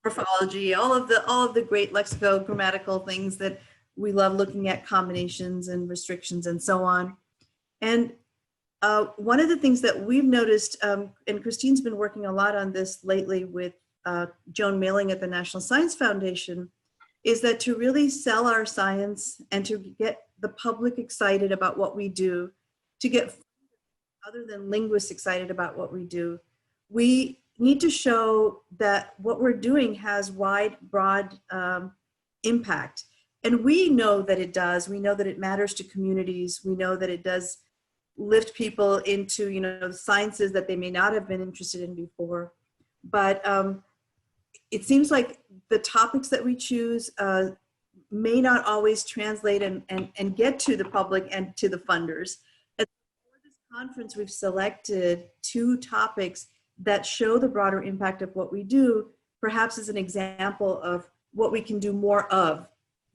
morphology, all of the great lexicogrammatical things that we love looking at, combinations and restrictions and so on. And one of the things that we've noticed, and Kristine's been working a lot on this lately with Joan Mailing at the National Science Foundation, is that to really sell our science and to get the public excited about what we do, to get other than linguists excited about what we do, we need to show that what we're doing has wide, broad impact. And we know that it does. We know that it matters to communities. We know that it does lift people into, you know, sciences that they may not have been interested in before. But it seems like the topics that we choose may not always translate and get to the public and to the funders. And for this conference, we've selected 2 topics that show the broader impact of what we do, perhaps as an example of what we can do more of.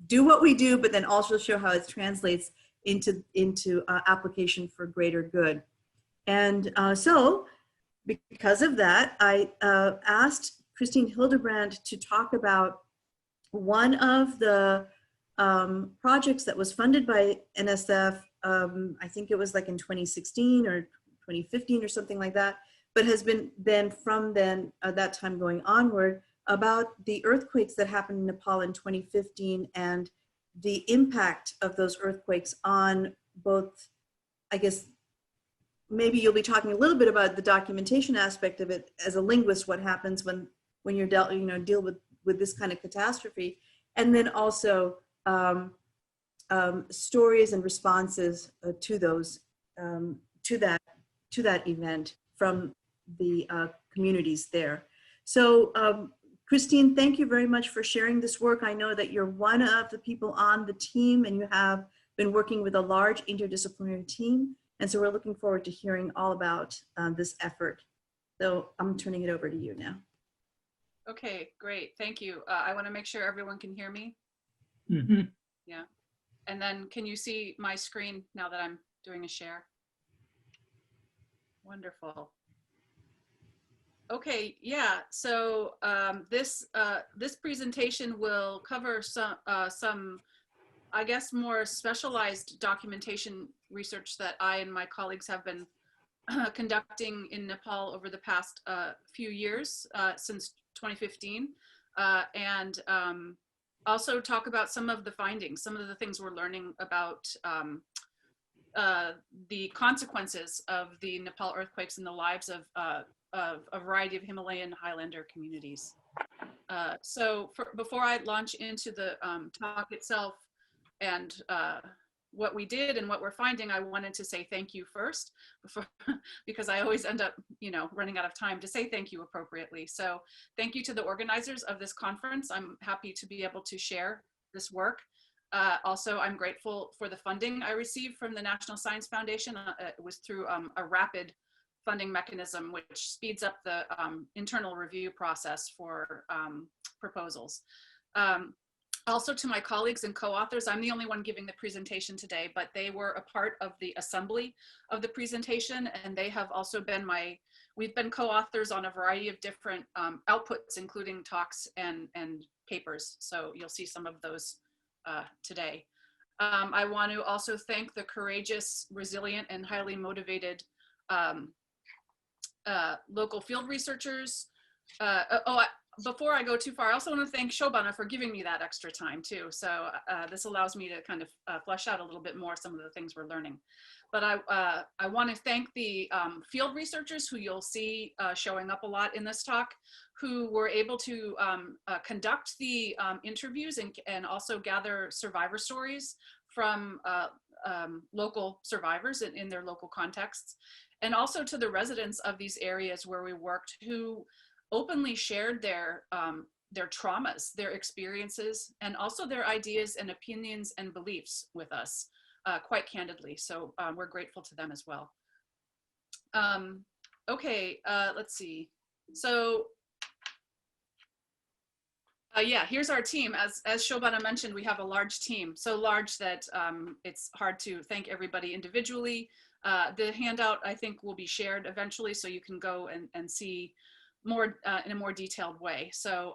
Do what we do, but then also show how it translates into application for greater good. And so because of that, I asked Kristine Hildebrandt to talk about one of the projects that was funded by NSF, I think it was like in 2016 or 2015 or something like that, but has been then from then that time going onward, about the earthquakes that happened in Nepal in 2015 and the impact of those earthquakes on both, I guess, maybe you'll be talking a little bit about the documentation aspect of it as a linguist, what happens when you're deal with this kind of catastrophe, and then also stories and responses to those to that event from the communities there. So Kristine, thank you very much for sharing this work. I know that you're one of the people on the team and you have been working with a large interdisciplinary team. And so we're looking forward to hearing all about this effort. So I'm turning it over to you now. Okay, great, thank you. I wanna make sure everyone can hear me. Mm-hmm. Yeah, and then can you see my screen now that I'm doing a share? Wonderful. Okay, yeah, so this presentation will cover some, I guess, more specialized documentation research that I and my colleagues have been conducting in Nepal over the past few years, since 2015, and also talk about some of the findings, some of the things we're learning about the consequences of the Nepal earthquakes in the lives of a variety of Himalayan highlander communities. So before I launch into the talk itself and what we did and what we're finding, I wanted to say thank you first, because I always end up, running out of time to say thank you appropriately. So thank you to the organizers of this conference. I'm happy to be able to share this work. Also, I'm grateful for the funding I received from the National Science Foundation. It was through a rapid funding mechanism, which speeds up the internal review process for proposals. Also to my colleagues and co-authors, I'm the only one giving the presentation today, but they were a part of the assembly of the presentation, and they have also been we've been co-authors on a variety of different outputs, including talks and papers. So you'll see some of those today. I want to also thank the courageous, resilient, and highly motivated local field researchers. Before I go too far, I also want to thank Shobana for giving me that extra time too. So this allows me to kind of flesh out a little bit more some of the things we're learning. But I want to thank the field researchers who you'll see showing up a lot in this talk, who were able to conduct the interviews and also gather survivor stories from local survivors in their local contexts. And also to the residents of these areas where we worked, who openly shared their traumas, their experiences, and also their ideas and opinions and beliefs with us quite candidly. So we're grateful to them as well. Okay, let's see. So yeah, here's our team. As Shobana mentioned, we have a large team, so large that it's hard to thank everybody individually. The handout, I think, will be shared eventually, so you can go and see in a more detailed way. So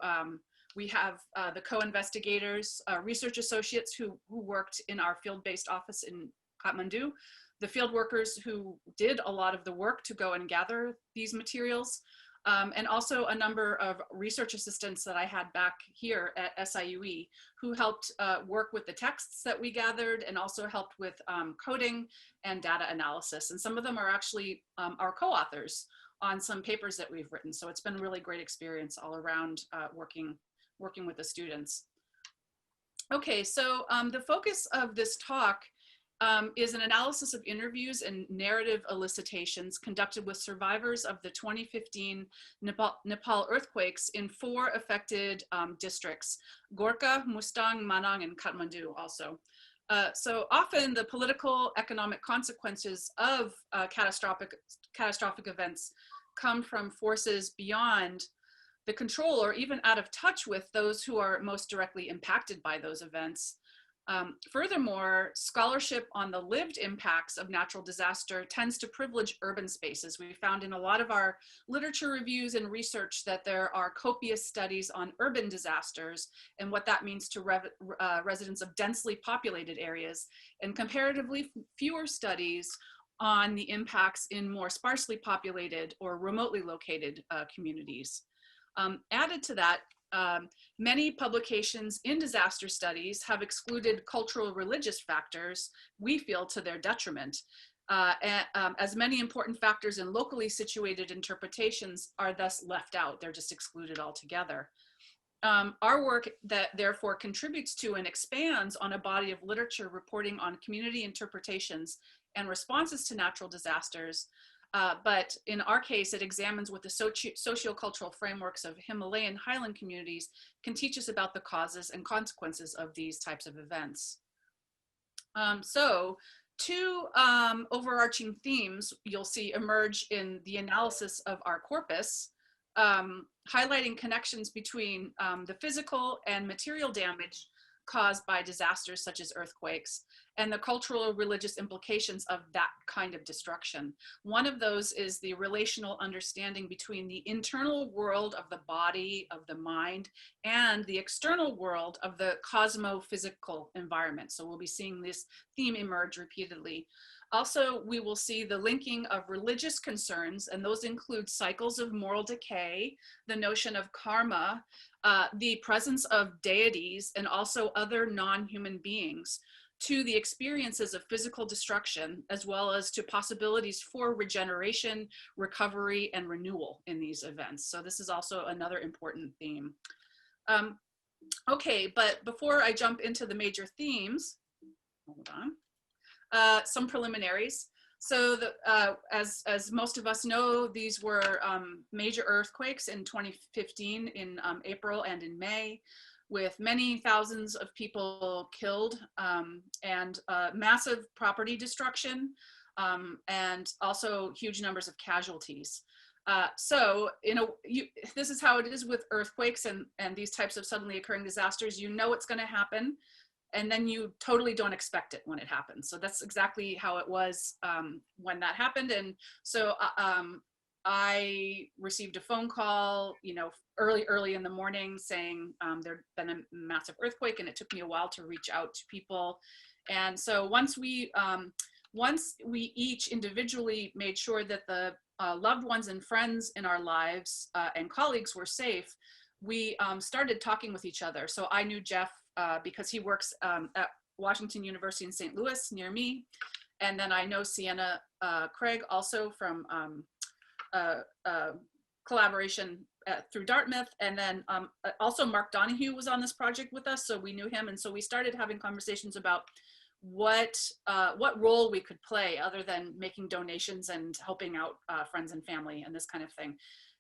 we have the co-investigators, research associates who worked in our field-based office in Kathmandu, the field workers who did a lot of the work to go and gather these materials, and also a number of research assistants that I had back here at SIUE who helped work with the texts that we gathered and also helped with coding and data analysis. And some of them are actually our co-authors on some papers that we've written. So it's been a really great experience all around working with the students. Okay, so the focus of this talk is an analysis of interviews and narrative elicitations conducted with survivors of the 2015 Nepal earthquakes in 4 affected districts: Gorkha, Mustang, Manang, and Kathmandu also. So often the political, economic consequences of catastrophic events come from forces beyond the control or even out of touch with those who are most directly impacted by those events. Furthermore, scholarship on the lived impacts of natural disaster tends to privilege urban spaces. We found in a lot of our literature reviews and research that there are copious studies on urban disasters and what that means to residents of densely populated areas, and comparatively fewer studies on the impacts in more sparsely populated or remotely located communities. Added to that, many publications in disaster studies have excluded cultural religious factors, we feel to their detriment, as many important factors in locally situated interpretations are thus left out. They're just excluded altogether. Our work that therefore contributes to and expands on a body of literature reporting on community interpretations and responses to natural disasters. But in our case, it examines what the sociocultural frameworks of Himalayan highland communities can teach us about the causes and consequences of these types of events. So 2 overarching themes you'll see emerge in the analysis of our corpus, highlighting connections between the physical and material damage caused by disasters such as earthquakes and the cultural or religious implications of that kind of destruction. One of those is the relational understanding between the internal world of the body, of the mind, and the external world of the cosmophysical environment. So we'll be seeing this theme emerge repeatedly. Also, we will see the linking of religious concerns, and those include cycles of moral decay, the notion of karma, the presence of deities, and also other non-human beings, to the experiences of physical destruction, as well as to possibilities for regeneration, recovery, and renewal in these events. So this is also another important theme. Okay, but before I jump into the major themes, hold on, some preliminaries. So as most of us know, these were major earthquakes in 2015 in April and in May, with many thousands of people killed and massive property destruction and also huge numbers of casualties. So this is how it is with earthquakes and these types of suddenly occurring disasters. You know it's going to happen, and then you totally don't expect it when it happens. So that's exactly how it was when that happened. And so I received a phone call, early in the morning saying there'd been a massive earthquake, and it took me a while to reach out to people. And so once we each individually made sure that the loved ones and friends in our lives and colleagues were safe, we started talking with each other. So I knew Geoff because he works at Washington University in St. Louis near me. And then I know Sienna Craig also from collaboration through Dartmouth. And then also Mark Donahue was on this project with us, so we knew him. And so we started having conversations about what role we could play other than making donations and helping out friends and family and this kind of thing.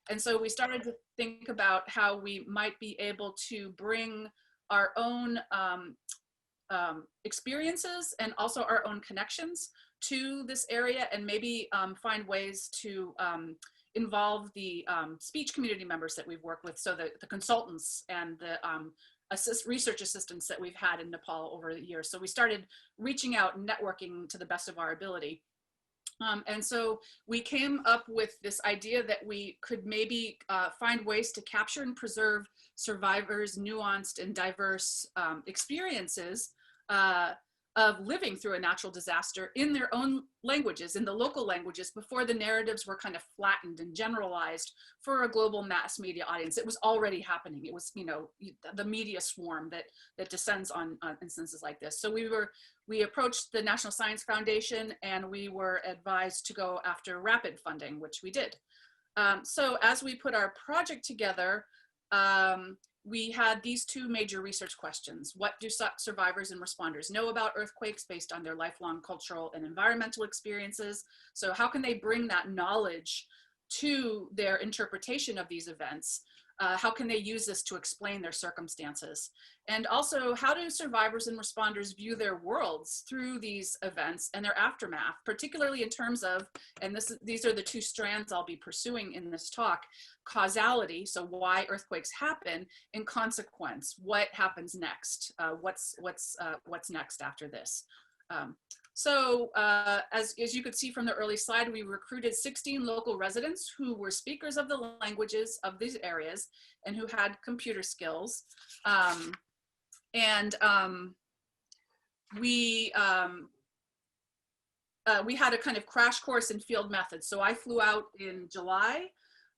And so we started to think about how we might be able to bring our own experiences and also our own connections to this area, and maybe find ways to involve the speech community members that we've worked with, so the consultants and the research assistants that we've had in Nepal over the years. So we started reaching out and networking to the best of our ability. And so we came up with this idea that we could maybe find ways to capture and preserve survivors' nuanced and diverse experiences of living through a natural disaster in their own languages, in the local languages, before the narratives were kind of flattened and generalized for a global mass media audience. It was already happening. It was, you know, the media swarm that descends on instances like this. So we approached the National Science Foundation, and we were advised to go after rapid funding, which we did. So as we put our project together, we had these two major research questions. What do survivors and responders know about earthquakes based on their lifelong cultural and environmental experiences? So how can they bring that knowledge to their interpretation of these events? How can they use this to explain their circumstances? And also, how do survivors and responders view their worlds through these events and their aftermath, particularly in terms of, and these are the two strands I'll be pursuing in this talk, causality, so why earthquakes happen, and consequence, what happens next, what's next after this. As you could see from the early slide, we recruited 16 local residents who were speakers of the languages of these areas and who had computer skills. We had a kind of crash course in field methods. So I flew out in July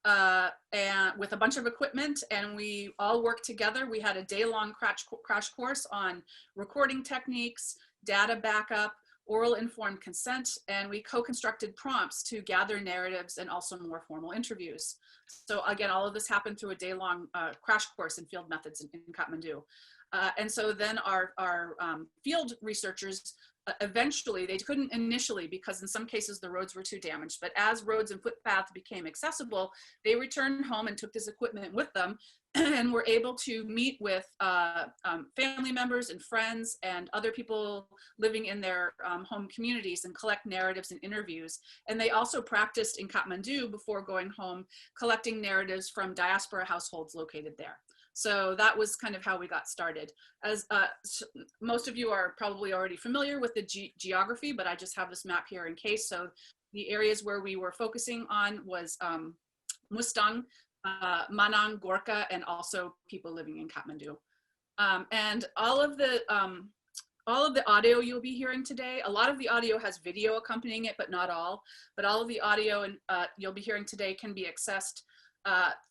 and with a bunch of equipment, and we all worked together. We had a day-long crash course on recording techniques, data backup, oral informed consent, and we co-constructed prompts to gather narratives and also more formal interviews. So again, all of this happened through a day-long crash course in field methods in Kathmandu. And so then our field researchers, eventually, they couldn't initially because in some cases the roads were too damaged, but as roads and footpaths became accessible, they returned home and took this equipment with them and were able to meet with family members and friends and other people living in their home communities and collect narratives and interviews. And they also practiced in Kathmandu before going home, collecting narratives from diaspora households located there. So that was kind of how we got started. As most of you are probably already familiar with the geography, but I just have this map here in case. So the areas where we were focusing on was Mustang, Manang, Gorkha, and also people living in Kathmandu. And all of the audio you'll be hearing today, a lot of the audio has video accompanying it, but not all. But all of the audio you'll be hearing today can be accessed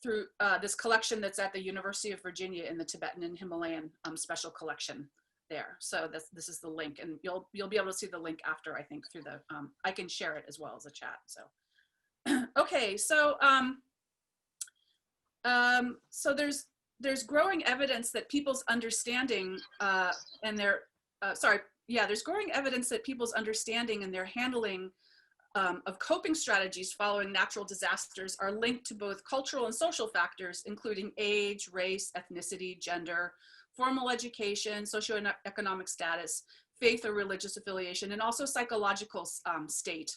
through this collection that's at the University of Virginia in the Tibetan and Himalayan special collection there. So this is the link, and you'll be able to see the link after, I think, through the, I can share it as well as a chat. So, okay, so there's growing evidence that people's understanding there's growing evidence that people's understanding and their handling of coping strategies following natural disasters are linked to both cultural and social factors, including age, race, ethnicity, gender, formal education, socioeconomic status, faith or religious affiliation, and also psychological state.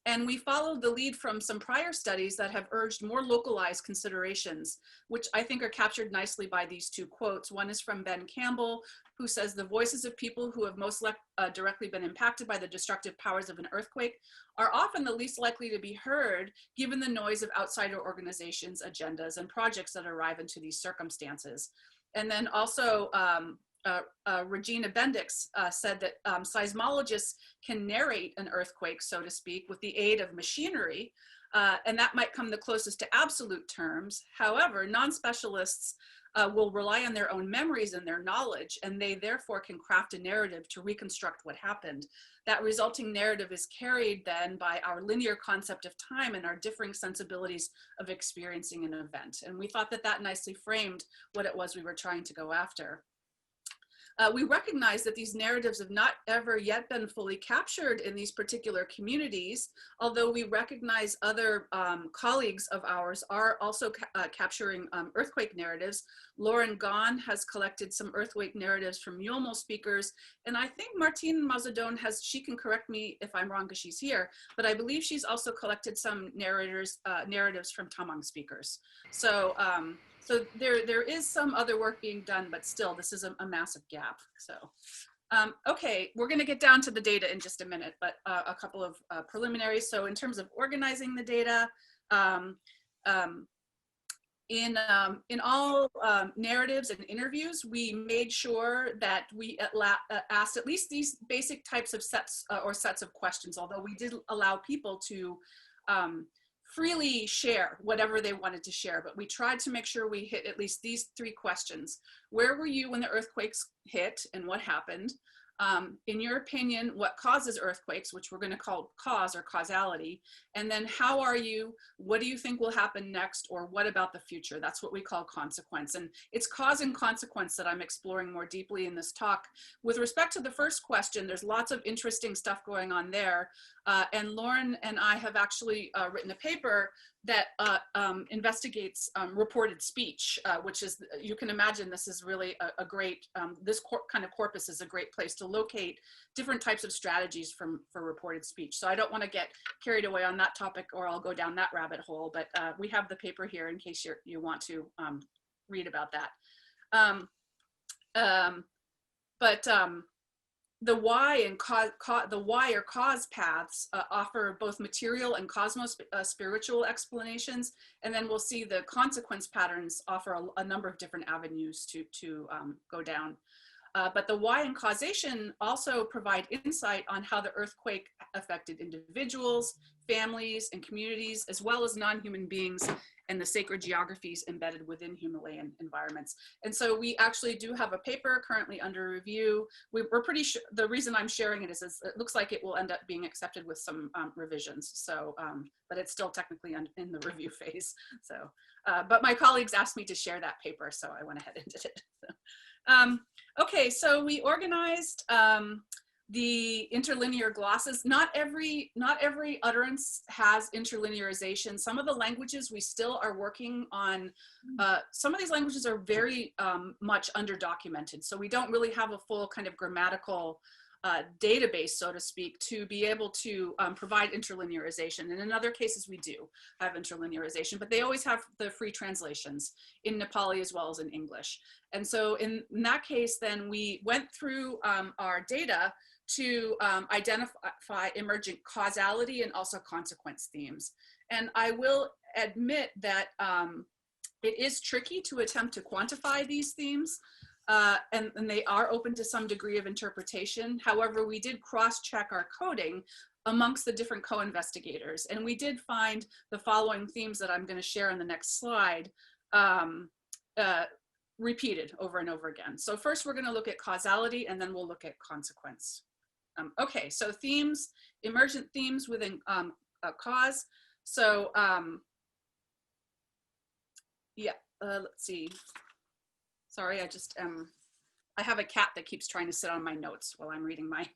And we followed the lead from some prior studies that have urged more localized considerations, which I think are captured nicely by these two quotes. One is from Ben Campbell, who says the voices of people who have most directly been impacted by the destructive powers of an earthquake are often the least likely to be heard, given the noise of outsider organizations, agendas, and projects that arrive into these circumstances. And then also, Regina Bendix said that seismologists can narrate an earthquake, so to speak, with the aid of machinery, and that might come the closest to absolute terms. However, non-specialists will rely on their own memories and their knowledge, and they therefore can craft a narrative to reconstruct what happened. That resulting narrative is carried then by our linear concept of time and our differing sensibilities of experiencing an event. And we thought that that nicely framed what it was we were trying to go after. We recognize that these narratives have not ever yet been fully captured in these particular communities, although we recognize other colleagues of ours are also capturing earthquake narratives. Lauren Gahn has collected some earthquake narratives from Yolmo speakers, and I think Martine Mazadon has, she can correct me if I'm wrong because she's here, but I believe she's also collected some narratives from Tamang speakers. So, so there is some other work being done, but still this is a massive gap. So Okay, we're going to get down to the data in just a minute, but a couple of preliminaries. So in terms of organizing the data, um, um, in all narratives and interviews, we made sure that we asked at least these basic types of sets of questions, although we did allow people to freely share whatever they wanted to share, but we tried to make sure we hit at least these 3 questions. Where were you when the earthquakes hit and what happened? In your opinion, what causes earthquakes, which we're going to call cause or causality? And then how are you? What do you think will happen next? Or what about the future? That's what we call consequence. And it's cause and consequence that I'm exploring more deeply in this talk. With respect to the first question, there's lots of interesting stuff going on there. And Lauren and I have actually written a paper that investigates reported speech, which is, you can imagine this is really a great, this kind of corpus is a great place to locate different types of strategies for reported speech. So I don't want to get carried away on that topic or I'll go down that rabbit hole, but we have the paper here in case you want to read about that. The why and the why or cause paths offer both material and spiritual explanations, and then we'll see the consequence patterns offer a number of different avenues to go down. But the why and causation also provide insight on how the earthquake affected individuals, families, and communities, as well as non-human beings and the sacred geographies embedded within Himalayan environments. And so we actually do have a paper currently under review. We're pretty sure, the reason I'm sharing it is it looks like it will end up being accepted with some revisions. So, but it's still technically in the review phase. So, but my colleagues asked me to share that paper, so I went ahead and did it. So, okay, so we organized the interlinear glosses. Not every utterance has interlinearization. Some of the languages we still are working on. Some of these languages are very much underdocumented, so we don't really have a full kind of grammatical database, so to speak, to be able to provide interlinearization. And in other cases, we do have interlinearization, but they always have the free translations in Nepali as well as in English. And so in that case, then we went through our data to identify emergent causality and also consequence themes. And I will admit that it is tricky to attempt to quantify these themes. And they are open to some degree of interpretation. However, we did cross-check our coding amongst the different co-investigators. And we did find the following themes that I'm going to share in the next slide repeated over and over again. So first, we're going to look at causality, and then we'll look at consequence. Okay, so themes, emergent themes within a cause. So yeah, let's see. Sorry, I just, I have a cat that keeps trying to sit on my notes while I'm reading my,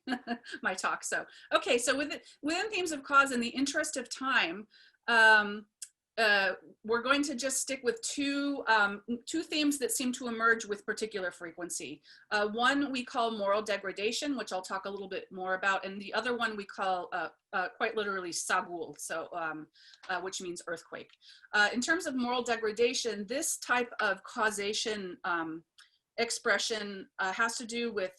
my talk. So, okay, so within themes of cause, in the interest of time, we're going to just stick with two themes that seem to emerge with particular frequency. One we call moral degradation, which I'll talk a little bit more about, and the other one we call quite literally sagul, so which means earthquake. In terms of moral degradation, this type of causation expression has to do with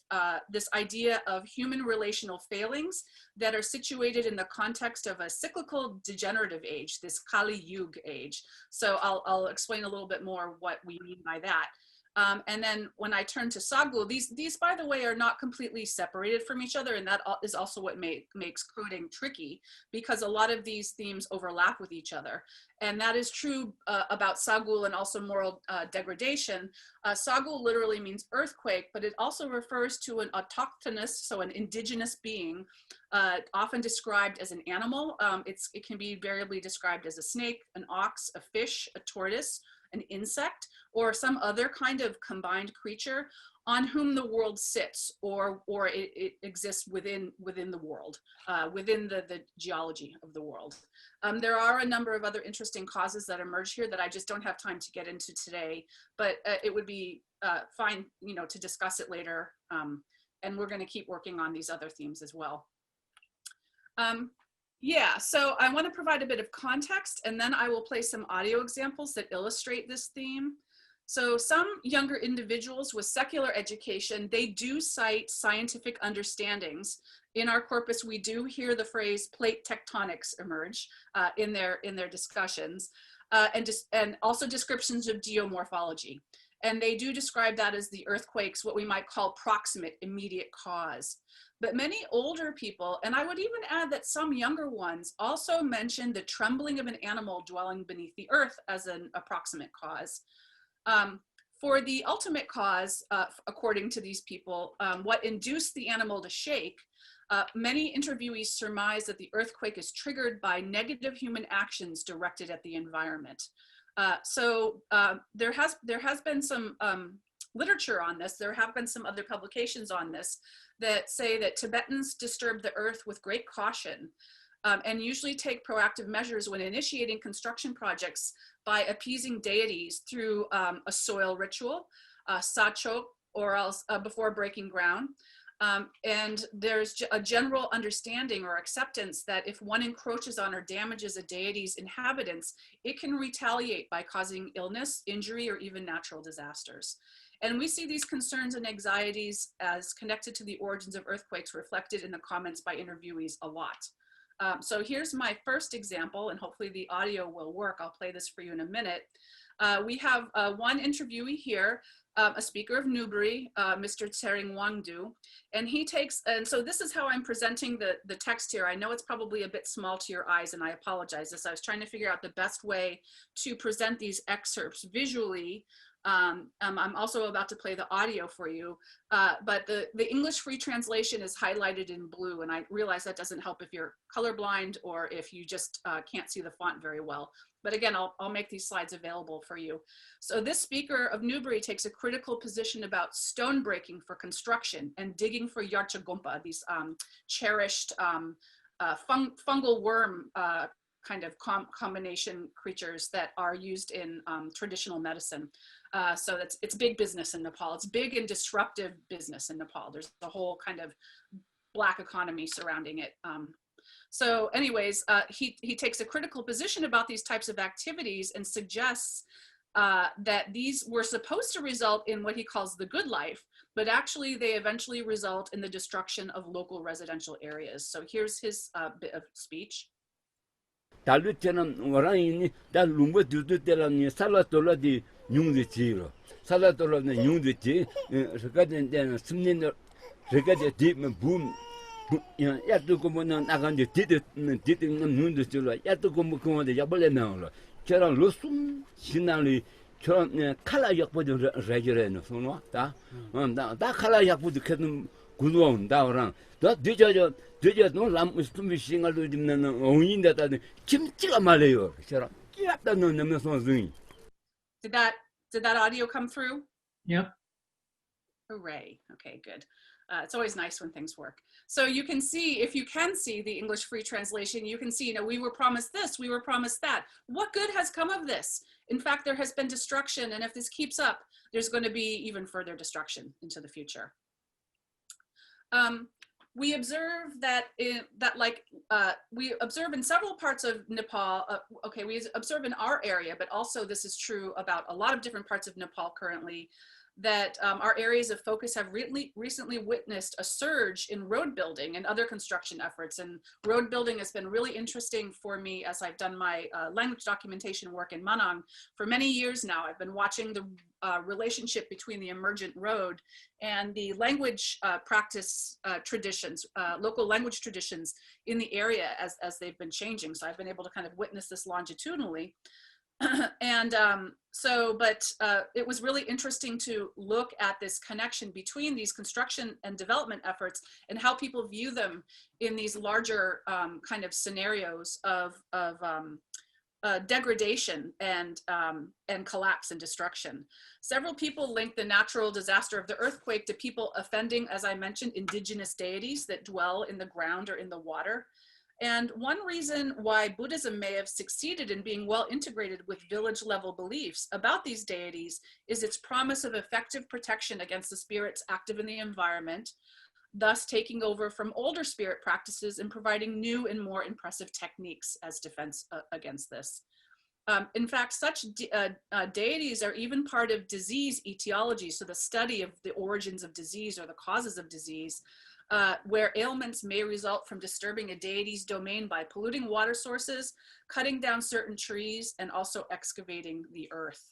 this idea of human relational failings that are situated in the context of a cyclical degenerative age, this Kali Yuga age. So I'll explain a little bit more what we mean by that. And then when I turn to sagul, these, by the way, are not completely separated from each other. And that is also what makes coding tricky, because a lot of these themes overlap with each other. And that is true about sagul and also moral degradation. Sagul literally means earthquake, but it also refers to an autochthonous, so an indigenous being, often described as an animal. It can be variably described as a snake, an ox, a fish, a tortoise, an insect, or some other kind of combined creature on whom the world sits, or it exists within the world, within the geology of the world. There are a number of other interesting causes that emerge here that I just don't have time to get into today, but it would be fine, to discuss it later. And we're going to keep working on these other themes as well. Yeah, so I want to provide a bit of context, and then I will play some audio examples that illustrate this theme. So some younger individuals with secular education, they do cite scientific understandings. In our corpus, we do hear the phrase plate tectonics emerge in their discussions, and also descriptions of geomorphology. And they do describe that as the earthquakes, what we might call proximate, immediate cause. But many older people, and I would even add that some younger ones, also mention the trembling of an animal dwelling beneath the earth as an approximate cause. For the ultimate cause, according to these people, what induced the animal to shake, many interviewees surmise that the earthquake is triggered by negative human actions directed at the environment. So there has been some literature on this. There have been some other publications on this that say that Tibetans disturb the earth with great caution and usually take proactive measures when initiating construction projects by appeasing deities through a soil ritual, sachok, or else before breaking ground. And there's a general understanding or acceptance that if one encroaches on or damages a deity's inhabitants, it can retaliate by causing illness, injury, or even natural disasters. And we see these concerns and anxieties as connected to the origins of earthquakes reflected in the comments by interviewees a lot. So here's my first example, and hopefully the audio will work. I'll play this for you in a minute. We have one interviewee here, a speaker of Newbury, Mr. Tsering Wangdu, and so this is how I'm presenting the text here. I know it's probably a bit small to your eyes, and I apologize. I was trying to figure out the best way to present these excerpts visually. I'm also about to play the audio for you, but the English free translation is highlighted in blue, and I realize that doesn't help if you're colorblind or if you just can't see the font very well. But again, I'll make these slides available for you. So this speaker of Newbury takes a critical position about stone breaking for construction and digging for yarchagumpa, these cherished fungal worm kind of combination creatures that are used in traditional medicine. So it's big business in Nepal. It's big and disruptive business in Nepal. There's a whole kind of black economy surrounding it. So anyways, he takes a critical position about these types of activities and suggests that these were supposed to result in what he calls the good life, but actually they eventually result in the destruction of local residential areas. So here's his bit of speech. 달루처럼 오랑이니 달 lumba 두두 때라니 살라돌라디 융드지로 살라돌라는 융드지 저까지 때는 숨는 저까지 뒤면 붐 야도 뭐는 나간데 뒤는 융드지로 야도 뭐 그거데 야벌레 나올라 저랑 로숨 신나리 저 칼라 약보도 레저레는 소노다 다 칼라 약보도 그는 구도온 다오랑 더 뒤져져 너 람스tum 싱알도 dim는 어인다다는 김치가 말해요. 저랑 끼랍다 넣는 소승이. Did that audio come through? Yep. Hooray. Okay, good. It's always nice when things work. So you can see, if you can see the English free translation, you can see, we were promised this, we were promised that. What good has come of this? In fact, there has been destruction, and if this keeps up, there's going to be even further destruction into the future. We observe we observe in several parts of Nepal, we observe in our area, but also this is true about a lot of different parts of Nepal currently, that our areas of focus have recently witnessed a surge in road building and other construction efforts. And road building has been really interesting for me as I've done my language documentation work in Manang for many years now. I've been watching the relationship between the emergent road and the language practice traditions, local language traditions in the area as they've been changing. So I've been able to kind of witness this longitudinally. And it was really interesting to look at this connection between these construction and development efforts and how people view them in these larger kind of scenarios of degradation and collapse and destruction. Several people link the natural disaster of the earthquake to people offending, as I mentioned, indigenous deities that dwell in the ground or in the water. And one reason why Buddhism may have succeeded in being well integrated with village level beliefs about these deities is its promise of effective protection against the spirits active in the environment, thus taking over from older spirit practices and providing new and more impressive techniques as defense against this. In fact, such deities are even part of disease etiology, so the study of the origins of disease or the causes of disease, where ailments may result from disturbing a deity's domain by polluting water sources, cutting down certain trees, and also excavating the earth.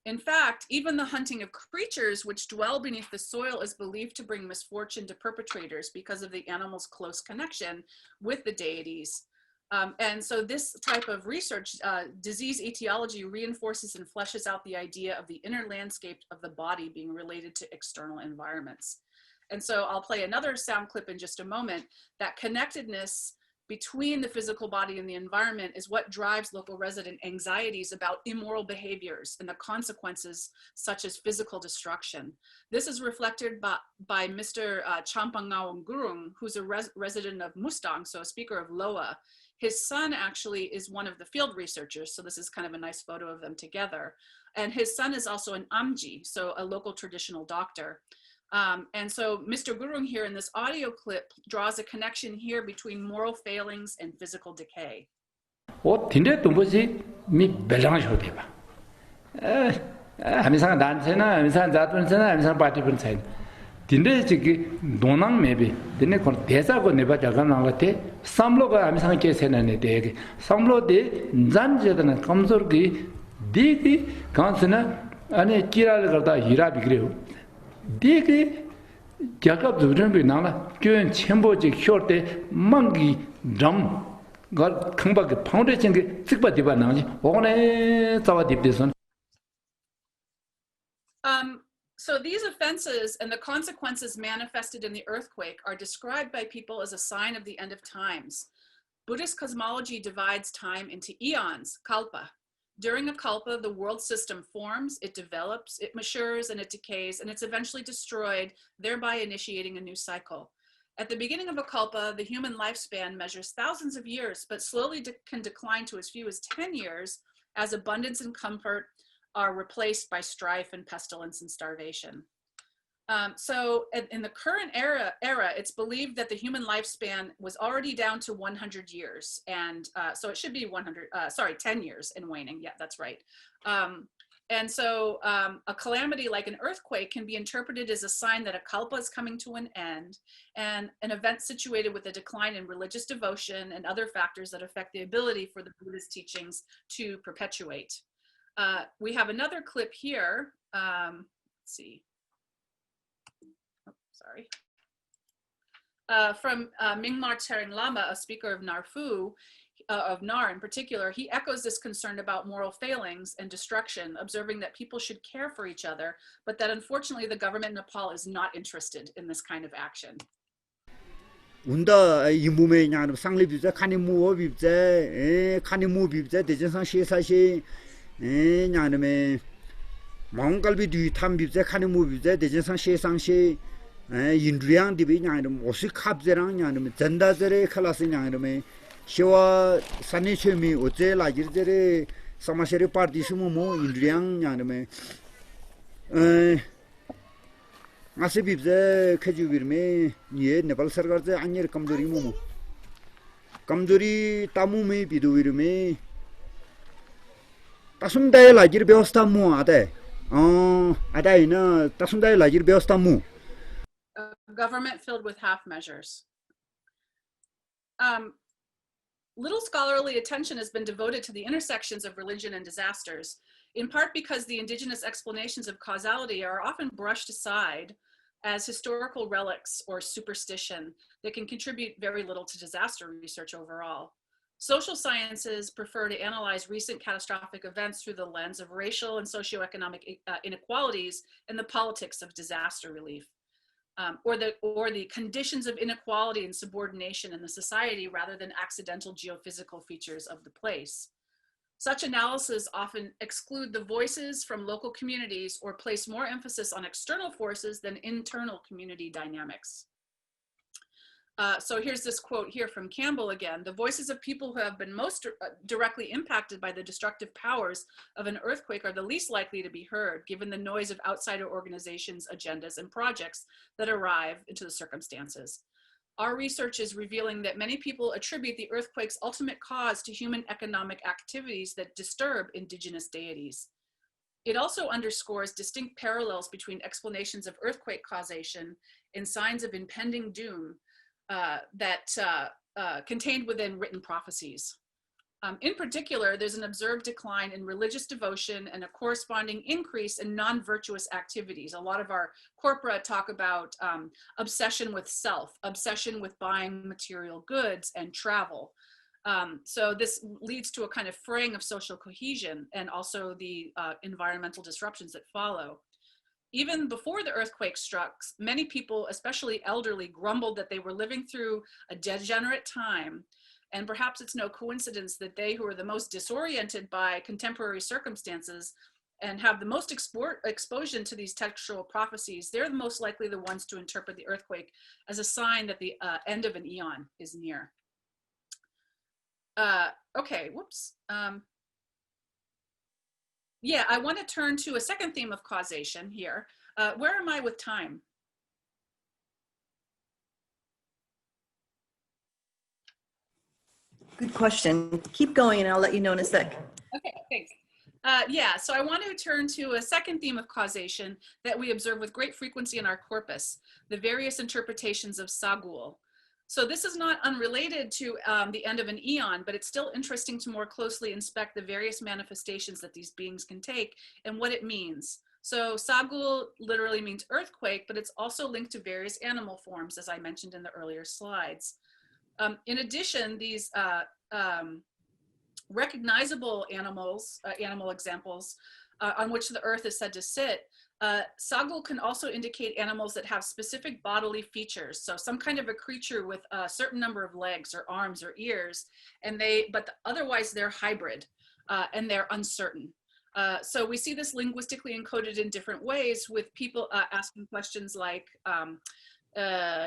In fact, even the hunting of creatures which dwell beneath the soil is believed to bring misfortune to perpetrators because of the animal's close connection with the deities. And so this type of research, disease etiology, reinforces and fleshes out the idea of the inner landscape of the body being related to external environments. And so I'll play another sound clip in just a moment. That connectedness between the physical body and the environment is what drives local resident anxieties about immoral behaviors and the consequences such as physical destruction. This is reflected by Mr. Champangawang Gurung, who's a resident of Mustang, so a speaker of Loa. His son actually is one of the field researchers, so this is kind of a nice photo of them together. And his son is also an Amji, so a local traditional doctor. And so Mr. Gurung here in this audio clip draws a connection here between moral failings and physical decay. 딘데 동부지 미 벨랑쇼 대바. 아미상 단체나 아미상 자tun세나 아미상 파티 분체. 딘데 지기 도낭 메비. 딘데 콘 대사고 네바 자간한 것에 삼로가 아미상 계세나네 대게. 삼로데 잔제다나 감저기 디기 간스나 아니 기라를 걸다 히라 비그레요. 디게 자갑 두르는 나라 교연 첨보지 효때 망기 점 걸 강박의 파운데이션 게 특바 디바 나지 오네 자와 딥데선. So these offenses and the consequences manifested in the earthquake are described by people as a sign of the end of times. Buddhist cosmology divides time into eons, kalpa. During a kalpa, the world system forms, it develops, it matures, and it decays, and it's eventually destroyed, thereby initiating a new cycle. At the beginning of a kalpa, the human lifespan measures thousands of years, but slowly can decline to as few as 10 years as abundance and comfort are replaced by strife and pestilence and starvation. So in the current era, it's believed that the human lifespan was already down to 100 years. And so it should be 10 years in waning. Yeah, that's right. And so a calamity like an earthquake can be interpreted as a sign that a kalpa is coming to an end, and an event situated with a decline in religious devotion and other factors that affect the ability for the Buddhist teachings to perpetuate. We have another clip here. Let's see. Sorry. From Mingmar Tsering Lama, a speaker of Narfu, of Nar in particular, he echoes this concern about moral failings and destruction, observing that people should care for each other, but that unfortunately the government in Nepal is not interested in this kind of action. 운다 이 몸에 냐는 상리 비자 칸이 무어 비자 칸이 무 비자 대전상 시사시 냐는에 몽갈비 뒤탐 비자 칸이 무 비자 대전상 시상시 인주양 디비 냐는 오시캅제랑 냐는 전다저레 클라스 냐는 시와 산니체미 어제 라지르제레 사마세레 파르티스모 모 인주양 냐는 आसे बिबजे खजुबिर में ये नेपाल सरकार से अन्य कमजोरी मोमो कमजोरी तामु में बिदुबिर में तासुंदाय लाजिर व्यवस्था मु आते आता है ना तासुंदाय लाजिर व्यवस्था मु government filled with half measures. Little scholarly attention has been devoted to the intersections of religion and disasters, in part because the indigenous explanations of causality are often brushed aside as historical relics or superstition that can contribute very little to disaster research overall. Social sciences prefer to analyze recent catastrophic events through the lens of racial and socioeconomic inequalities and the politics of disaster relief, or the conditions of inequality and subordination in the society rather than accidental geophysical features of the place. Such analyses often exclude the voices from local communities or place more emphasis on external forces than internal community dynamics. So here's this quote here from Campbell again. The voices of people who have been most directly impacted by the destructive powers of an earthquake are the least likely to be heard, given the noise of outsider organizations, agendas, and projects that arrive into the circumstances. Our research is revealing that many people attribute the earthquake's ultimate cause to human economic activities that disturb indigenous deities. It also underscores distinct parallels between explanations of earthquake causation and signs of impending doom contained within written prophecies. In particular, there's an observed decline in religious devotion and a corresponding increase in non-virtuous activities. A lot of our corpora talk about obsession with self, obsession with buying material goods and travel. So this leads to a kind of fraying of social cohesion and also the environmental disruptions that follow. Even before the earthquake struck, many people, especially elderly, grumbled that they were living through a degenerate time. And perhaps it's no coincidence that they who are the most disoriented by contemporary circumstances and have the most exposure to these textual prophecies, they're the most likely the ones to interpret the earthquake as a sign that the end of an eon is near. Okay, whoops. Yeah, I want to turn to a second theme of causation here. Where am I with time? Good question. Keep going and I'll let you know in a sec. Okay, thanks. Yeah, so I want to turn to a second theme of causation that we observe with great frequency in our corpus, the various interpretations of Sagul. So this is not unrelated to the end of an eon, but it's still interesting to more closely inspect the various manifestations that these beings can take and what it means. So Sagul literally means earthquake, but it's also linked to various animal forms, as I mentioned in the earlier slides. In addition, these recognizable animal examples on which the earth is said to sit, Sagul can also indicate animals that have specific bodily features. So some kind of a creature with a certain number of legs or arms or ears, but otherwise they're hybrid and they're uncertain. So we see this linguistically encoded in different ways with people asking questions like,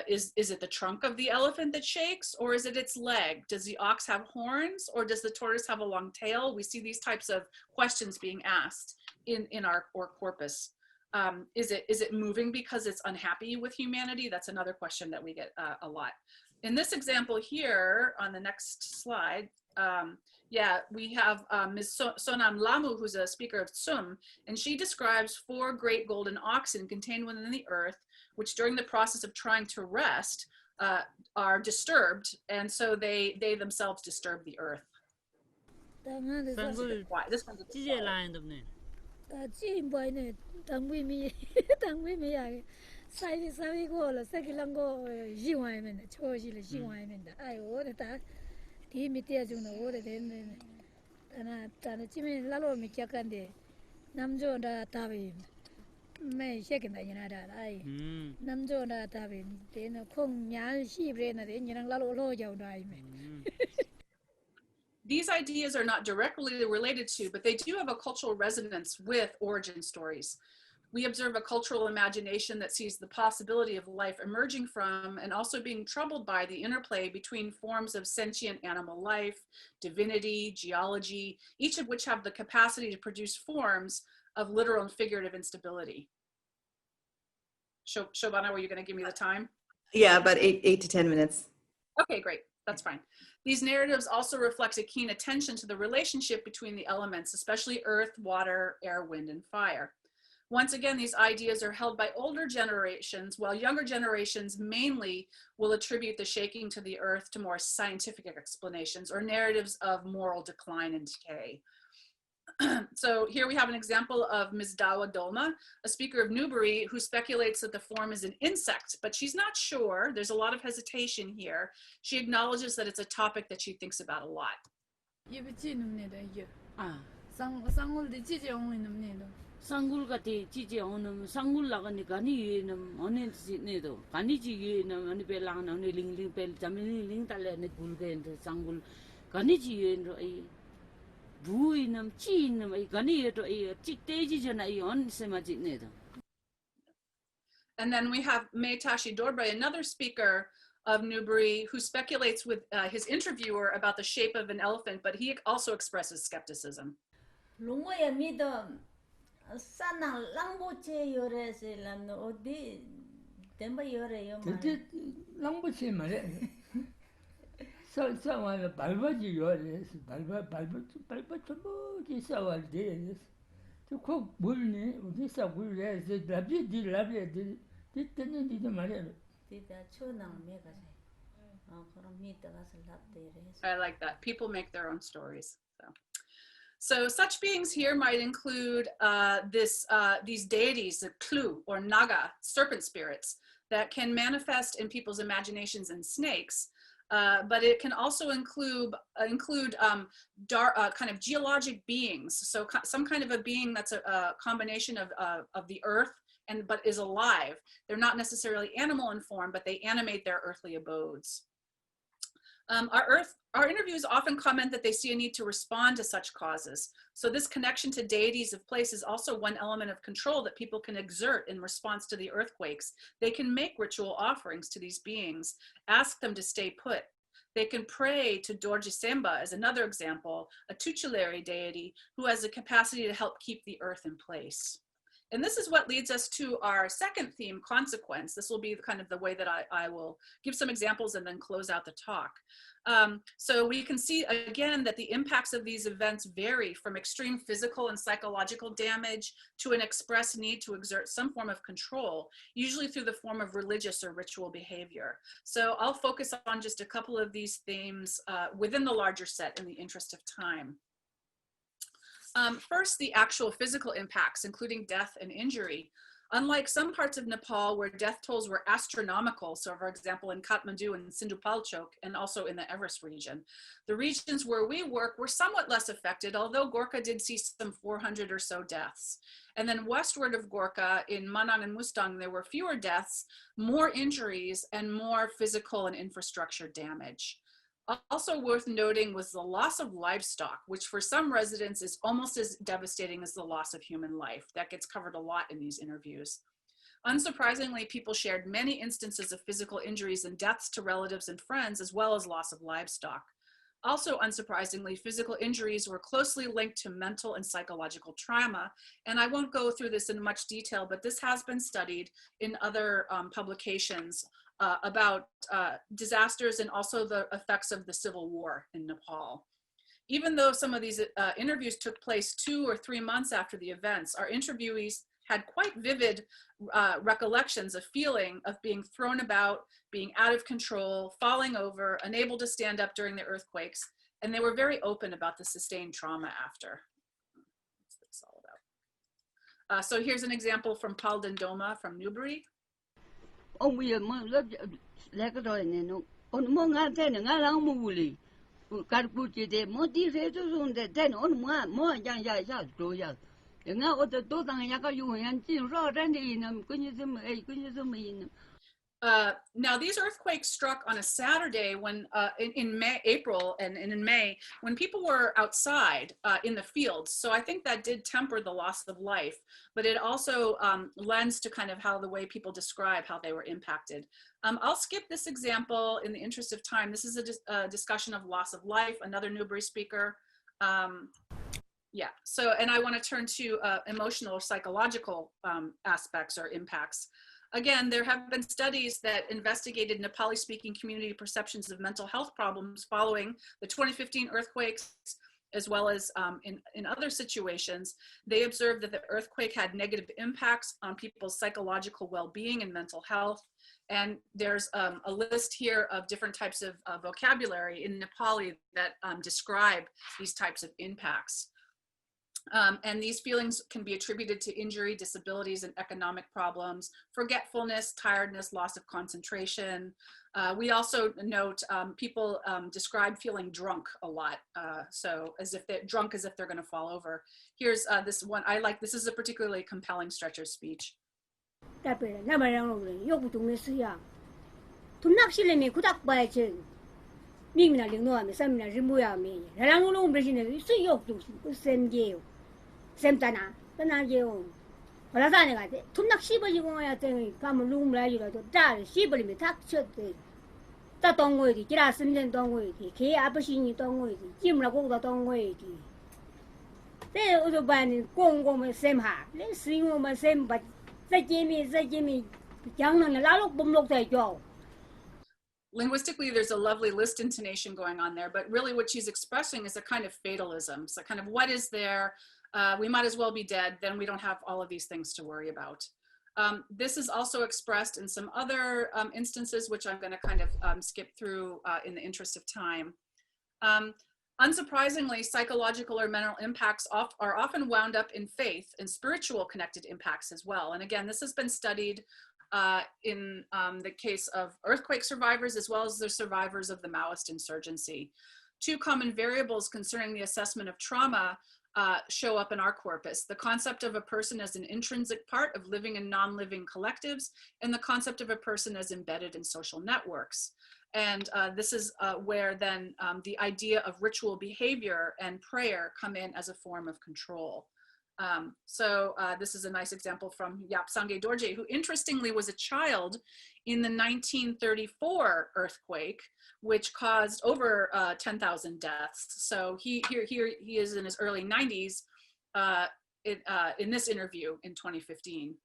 is it the trunk of the elephant that shakes, or is it its leg? Does the ox have horns, or does the tortoise have a long tail? We see these types of questions being asked in our corpus. Is it moving because it's unhappy with humanity? That's another question that we get a lot. In this example here on the next slide, yeah, we have Ms. Sonam Lamu, who's a speaker of Tsum, and she describes 4 great golden oxen contained within the earth, which during the process of trying to rest are disturbed, and so they themselves disturb the earth. This one's a These ideas are not directly related to, but they do have a cultural resonance with origin stories. We observe a cultural imagination that sees the possibility of life emerging from and also being troubled by the interplay between forms of sentient animal life, divinity, geology, each of which have the capacity to produce forms of literal and figurative instability. Shobana, were you going to give me the time? Yeah, about 8 to 10 minutes. Okay, great. That's fine. These narratives also reflect a keen attention to the relationship between the elements, especially earth, water, air, wind, and fire. Once again, these ideas are held by older generations, while younger generations mainly will attribute the shaking to the earth to more scientific explanations or narratives of moral decline and decay. So here we have an example of Ms. Dawa Dolma, a speaker of Newbury, who speculates that the form is an insect, but she's not sure. There's a lot of hesitation here. She acknowledges that it's a topic that she thinks about a lot. 상굴 같이 지지 오는 상굴 나가니 가니 는 어느 지네도 가니 지에는 어느 벨랑 어느 링링 벨 잠이 링 달래네 굴게인데 상굴 가니 지에는 이 부이는 지는 이 가니에도 이 찍대지잖아 이 언세마 지네도. And then we have Meitashi Dorbre, another speaker of Newbury, who speculates with his interviewer about the shape of an elephant, but he also expresses skepticism. 롱고야 믿음 산나 랑보체 요레셀란 어디 덴바 열어요. 그때 랑부치 말이야. 싸워야 발바지 요래서 발바 전부 싸워야 돼. 저거 뭘니? 어디 싸고 그래서 라비디 됐더니 니도 말이야. 디다 초나 메가세. 그럼 미터 가서 랍데레. I like that. People make their own stories. So such beings here might include these deities, the Klu or Naga, serpent spirits, that can manifest in people's imaginations in snakes. But it can also include dark, kind of geologic beings. So some kind of a being that's a combination of the earth but is alive. They're not necessarily animal in form, but they animate their earthly abodes. Our interviews often comment that they see a need to respond to such causes. So this connection to deities of place is also one element of control that people can exert in response to the earthquakes. They can make ritual offerings to these beings, ask them to stay put. They can pray to Dorje Semba as another example, a tutelary deity who has the capacity to help keep the earth in place. And this is what leads us to our second theme, consequence. This will be kind of the way that I will give some examples and then close out the talk. So we can see again that the impacts of these events vary from extreme physical and psychological damage to an express need to exert some form of control, usually through the form of religious or ritual behavior. So I'll focus on just a couple of these themes within the larger set in the interest of time. First, the actual physical impacts, including death and injury. Unlike some parts of Nepal where death tolls were astronomical, so for example in Kathmandu and Sindhupalchok and also in the Everest region, the regions where we work were somewhat less affected, although Gorkha did see some 400 or so deaths. And then westward of Gorkha in Manang and Mustang, there were fewer deaths, more injuries, and more physical and infrastructure damage. Also worth noting was the loss of livestock, which for some residents is almost as devastating as the loss of human life. That gets covered a lot in these interviews. Unsurprisingly, people shared many instances of physical injuries and deaths to relatives and friends, as well as loss of livestock. Also unsurprisingly, physical injuries were closely linked to mental and psychological trauma. And I won't go through this in much detail, but this has been studied in other publications about disasters and also the effects of the civil war in Nepal. Even though some of these interviews took place 2 or 3 months after the events, our interviewees had quite vivid recollections of feeling of being thrown about, being out of control, falling over, unable to stand up during the earthquakes, and they were very open about the sustained trauma after. What's this all about? So here's an example from Paul Dendoma from Newbury. Ông bây giờ mà lớp lấy cái rồi này nó ông mua ngang thế này ngang lang mua bùi, cắt bùi chỉ để mua tí thế thôi rồi để thế nó ông mua giang giang sao rồi giờ, ngang ở đó thằng nhà cái dùng hàng chín rõ ra đi nè, cứ như thế mà Now these earthquakes struck on a Saturday when in April and in May when people were outside in the fields. So I think that did temper the loss of life, but it also lends to kind of how the way people describe how they were impacted. I'll skip this example in the interest of time. This is a discussion of loss of life, another Newbury speaker. Yeah, so, and I want to turn to emotional or psychological aspects or impacts. Again, there have been studies that investigated Nepali-speaking community perceptions of mental health problems following the 2015 earthquakes, as well as in other situations. They observed that the earthquake had negative impacts on people's psychological well-being and mental health. And there's a list here of different types of vocabulary in Nepali that describe these types of impacts. And these feelings can be attributed to injury, disabilities, and economic problems, forgetfulness, tiredness, loss of concentration. We also note people describe feeling drunk a lot. So as if they're drunk, as if they're going to fall over. Here's this one. I like, this is a particularly compelling stretcher speech. Semtana, Tanagio. Palatana, Tunak Shiba, I think, come room like that, Shiba, me tak shut the Tatong way, Kirasin don't wait, K. Apashini don't wait, Jim Lagoda don't wait. They also ban Congo, same hat. Let's sing on my same, but say Jimmy, 장난에 라록 범록 되죠. Linguistically, there's a lovely list intonation going on there, but really what she's expressing is a kind of fatalism. So kind of what is there? We might as well be dead, then we don't have all of these things to worry about. This is also expressed in some other instances, which I'm going to kind of skip through in the interest of time. Unsurprisingly, psychological or mental impacts are often wound up in faith and spiritual connected impacts as well. And again, this has been studied in the case of earthquake survivors as well as the survivors of the Maoist insurgency. Two common variables concerning the assessment of trauma show up in our corpus: the concept of a person as an intrinsic part of living and non-living collectives, and the concept of a person as embedded in social networks. And this is where then the idea of ritual behavior and prayer come in as a form of control. This is a nice example from Yapsange Dorje, who interestingly was a child in the 1934 earthquake, which caused over 10,000 deaths. So here he is in his early 90s in this interview in 2015.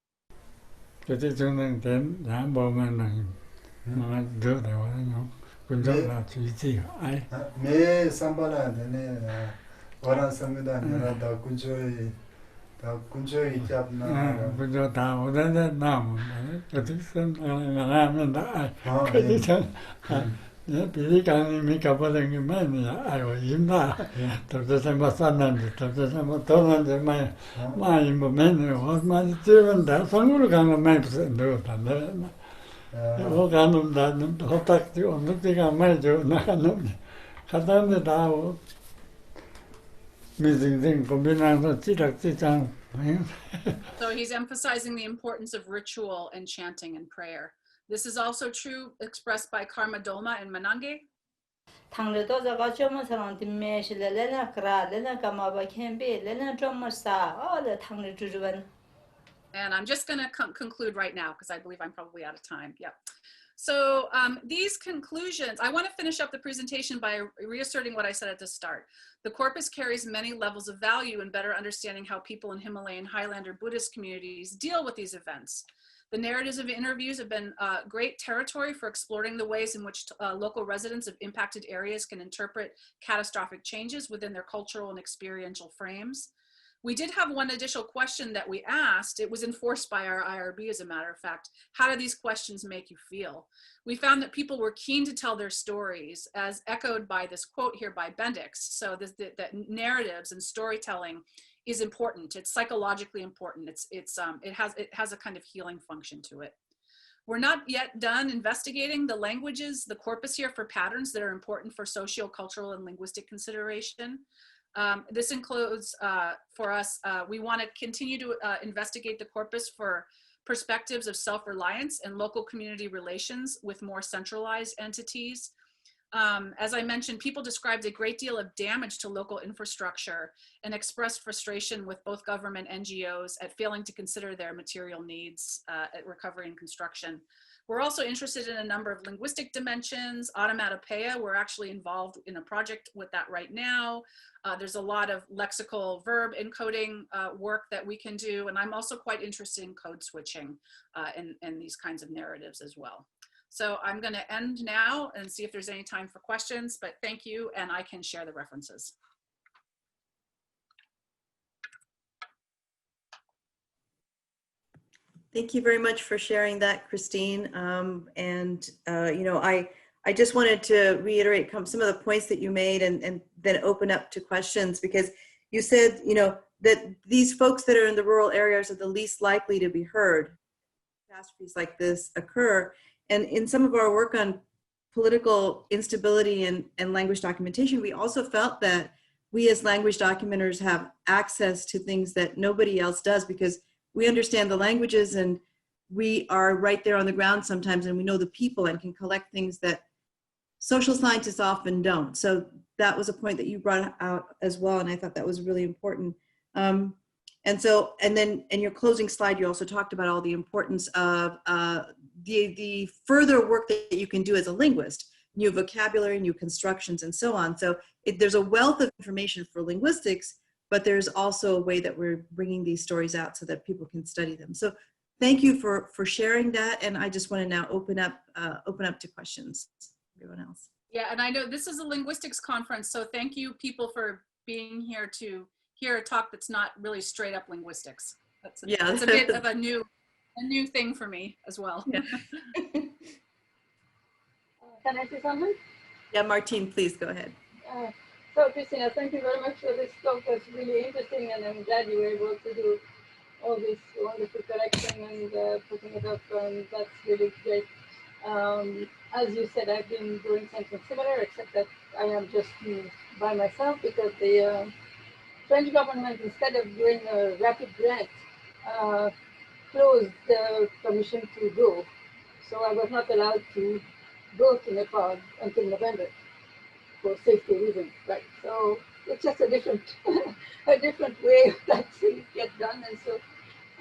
So he's emphasizing the importance of ritual and chanting and prayer. This is also true expressed by Karma Dolma in Manange. And I'm just going to conclude right now because I believe I'm probably out of time. Yep. So these conclusions, I want to finish up the presentation by reasserting what I said at the start. The corpus carries many levels of value in better understanding how people in Himalayan Highlander Buddhist communities deal with these events. The narratives of interviews have been great territory for exploring the ways in which local residents of impacted areas can interpret catastrophic changes within their cultural and experiential frames. We did have one additional question that we asked. It was enforced by our IRB, as a matter of fact. How do these questions make you feel? We found that people were keen to tell their stories, as echoed by this quote here by Bendix. So that narratives and storytelling is important. It's psychologically important. It has a kind of healing function to it. We're not yet done investigating the languages, the corpus here, for patterns that are important for socio-cultural and linguistic consideration. This includes, for us, we want to continue to investigate the corpus for perspectives of self-reliance and local community relations with more centralized entities. As I mentioned, people described a great deal of damage to local infrastructure and expressed frustration with both government NGOs at failing to consider their material needs at recovery and construction. We're also interested in a number of linguistic dimensions. Onomatopoeia, we're actually involved in a project with that right now. There's a lot of lexical verb encoding work that we can do. And I'm also quite interested in code switching and these kinds of narratives as well. So I'm going to end now and see if there's any time for questions, but thank you, and I can share the references. Thank you very much for sharing that, Kristine. You know, I just wanted to reiterate some of the points that you made and then open up to questions, because you said, you know, that these folks that are in the rural areas are the least likely to be heard. Catastrophes like this occur. And in some of our work on political instability and language documentation, we also felt that we as language documenters have access to things that nobody else does, because we understand the languages and we are right there on the ground sometimes, and we know the people and can collect things that social scientists often don't. So that was a point that you brought out as well, and I thought that was really important. And then in your closing slide, you also talked about all the importance of the further work that you can do as a linguist, new vocabulary, new constructions, and so on. So there's a wealth of information for linguistics, but there's also a way that we're bringing these stories out so that people can study them. So thank you for sharing that. And I just want to now open up to questions. Everyone else. Yeah, and I know this is a linguistics conference, so thank you people for being here to hear a talk that's not really straight up linguistics. That's a bit of a new thing for me as well. Yeah. Can I say something? Yeah, Martine, please go ahead. So Christina, thank you very much for this talk. It's really interesting, and I'm glad you were able to do all this wonderful correction and putting it up. That's really great. As you said, I've been doing something similar, except that I am just by myself because the French government, instead of doing a rapid grant, closed the permission to go. So I was not allowed to go to Nepal until November for safety reasons, right? So it's just a different, a different way that things get done. And so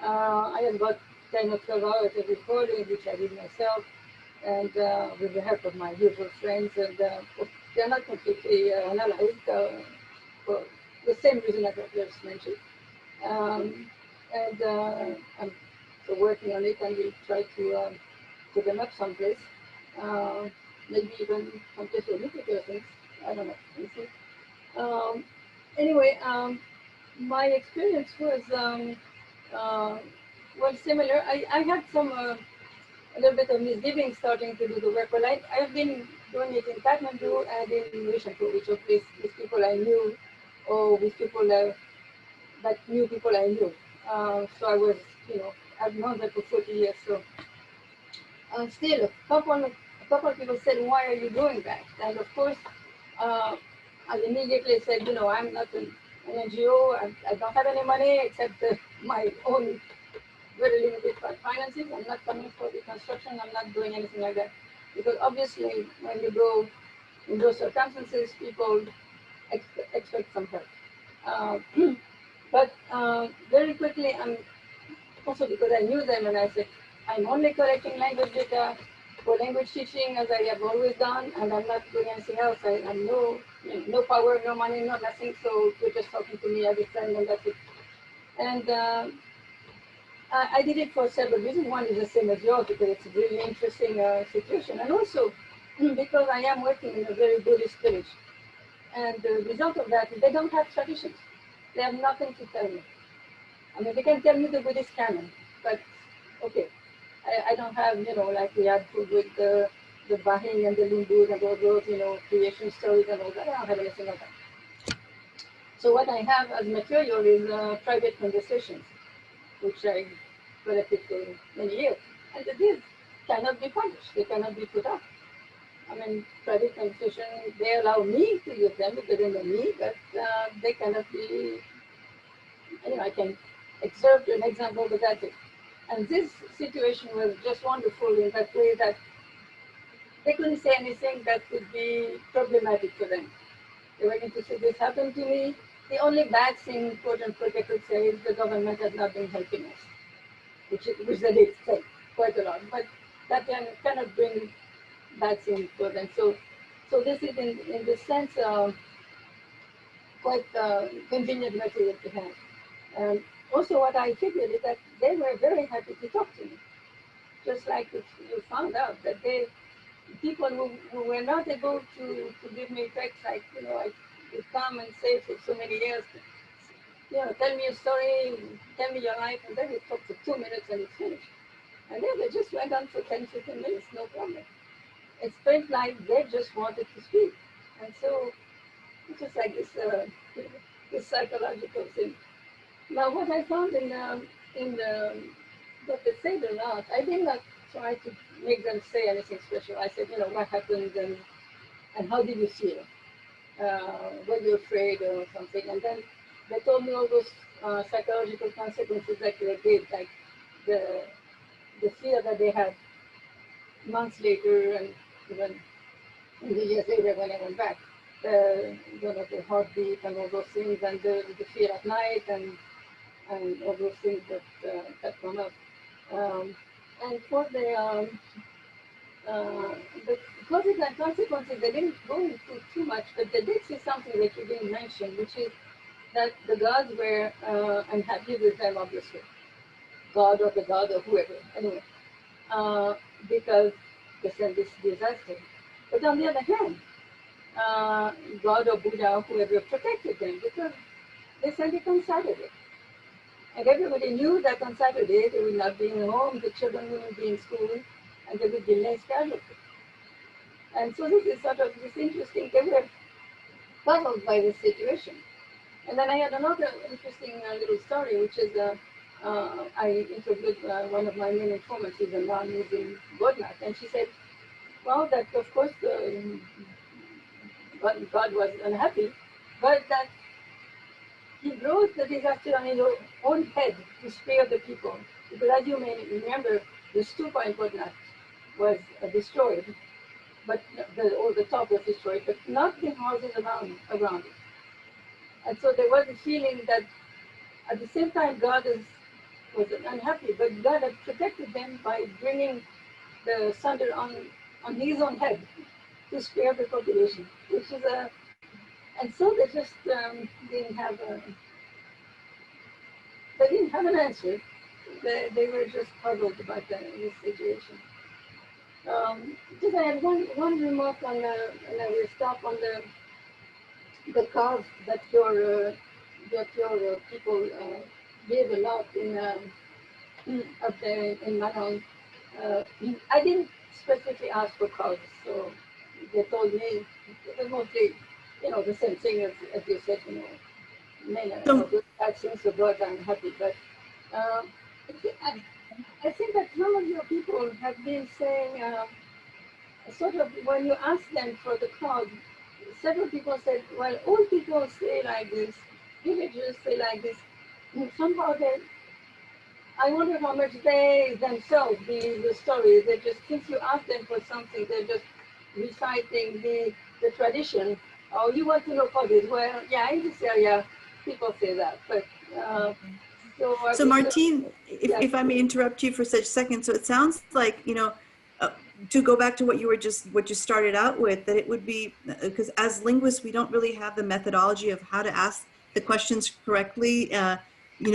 I had about 10 or 12 hours of recording, which I did myself, and with the help of my usual friends. And they're not completely analyzed for the same reason that I just mentioned. I'm so working on it, and we'll try to put them up someplace. Maybe even someplace for literature things. I don't know. We'll see. Anyway, my experience was similar. I had some a little bit of misgiving starting to do the work, but I've been doing it in Kathmandu and in Rishanpur, which are with people I knew, or with people that knew people I knew. So I was, I've known them for 40 years. So still, a couple of people said, "Why are you doing that?" And of course, I immediately said, I'm not an NGO. I don't have any money except my own very limited finances. I'm not coming for the construction. I'm not doing anything like that. Because obviously, when you go in those circumstances, people expect some help. But very quickly, also because I knew them, and I said, I'm only collecting language data for language teaching, as I have always done, and I'm not doing anything else. I have no power, no money, no nothing. So you're just talking to me as a friend, and that's it. And I did it for several reasons. One is the same as yours, because it's a really interesting situation, and also because I am working in a very Buddhist village. And the result of that is they don't have traditions. They have nothing to tell me. I mean, they can tell me the Buddhist canon, but okay, I don't have, like we had with the Bahing and the Limbu and all those, creation stories and all that. I don't have anything like that. So what I have as material is private conversations, which I collected for many years. And these cannot be published. They cannot be put up. I mean, private conversation, they allow me to use them because they know me, but they cannot be, I can excerpt an example, but that's it. And this situation was just wonderful in that way that they couldn't say anything that could be problematic for them. They were going to say, this happened to me. The only bad thing, quote unquote, they could say is the government has not been helping us, which they did say quite a lot. But that cannot bring bad things for them. So this is, in this sense, quite convenient material to have. Also, what I figured is that they were very happy to talk to me. Just like you found out that people who were not able to give me facts, like, I would come and say for so many years, tell me a story, tell me your life, and then we talk for 2 minutes and it's finished. And then they just went on for 10, 15 minutes, no problem. It felt like they just wanted to speak. And so it's just like this psychological thing. Now, what I found in what they said or not, I did not try to make them say anything special. I said, what happened and how did you feel? Were you afraid or something? And then they told me all those psychological consequences that they did, like the fear that they had months later and even in the years later when I went back. The heartbeat and all those things, and the fear at night and all those things that come up. And for the causes and consequences, they didn't go into too much, but they did say something that you didn't mention, which is that the gods were unhappy with them, obviously. God or the God or whoever, anyway, because they sent this disaster. But on the other hand, God or Buddha or whoever protected them because they sent it on Saturday. And everybody knew that on Saturday they would not be in home, the children wouldn't be in school, and there would be less casualties. And so this is sort of this interesting, they were puzzled by this situation. And then I had another interesting little story, which is I interviewed one of my main informants, who's a nun who's in Bodnath, and she said, well, that of course God was unhappy, but that he brought the disaster on his own head to spare the people. Because as you may remember, the stupa in Bodnath was destroyed, but the top was destroyed, but not the houses around it. And so there was a feeling that at the same time God was unhappy, but God had protected them by bringing the thunder on his own head to spare the population, which is and so they just didn't have an answer. They were just puzzled about this situation. Just I had one remark on, and I will stop on the cause that your people gave a lot in up there in Manong. I didn't specifically ask for cause, so they told me it was mostly, the same thing as you said, men are good at things, so God, I'm happy. But I think that some of your people have been saying, sort of, when you ask them for the cause, several people said, well, old people say like this, villagers say like this, and somehow I wonder how much they themselves believe the story. They just, since you ask them for something, they're just reciting the tradition. Oh, you want to know causes? Well, yeah, in this area, people say that. But so Martine, if I may interrupt you for such a second, so it sounds like, to go back to what you started out with, that it would be, because as linguists, we don't really have the methodology of how to ask the questions correctly.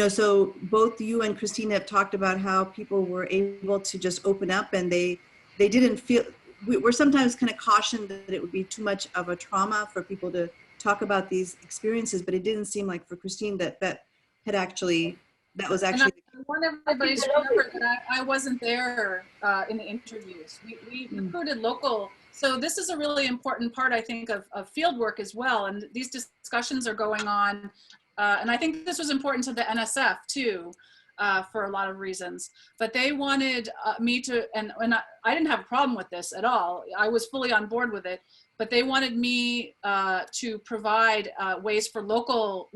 So both you and Kristine have talked about how people were able to just open up, and they didn't feel, we're sometimes kind of cautioned that it would be too much of a trauma for people to talk about these experiences, but it didn't seem like for Kristine that was actually. And I want everybody to remember that I wasn't there in the interviews. We recruited local. So this is a really important part, I think, of field work as well. And these discussions are going on. And I think this was important to the NSF too, for a lot of reasons. But they wanted me to, and I didn't have a problem with this at all. I was fully on board with it. But they wanted me to provide ways for local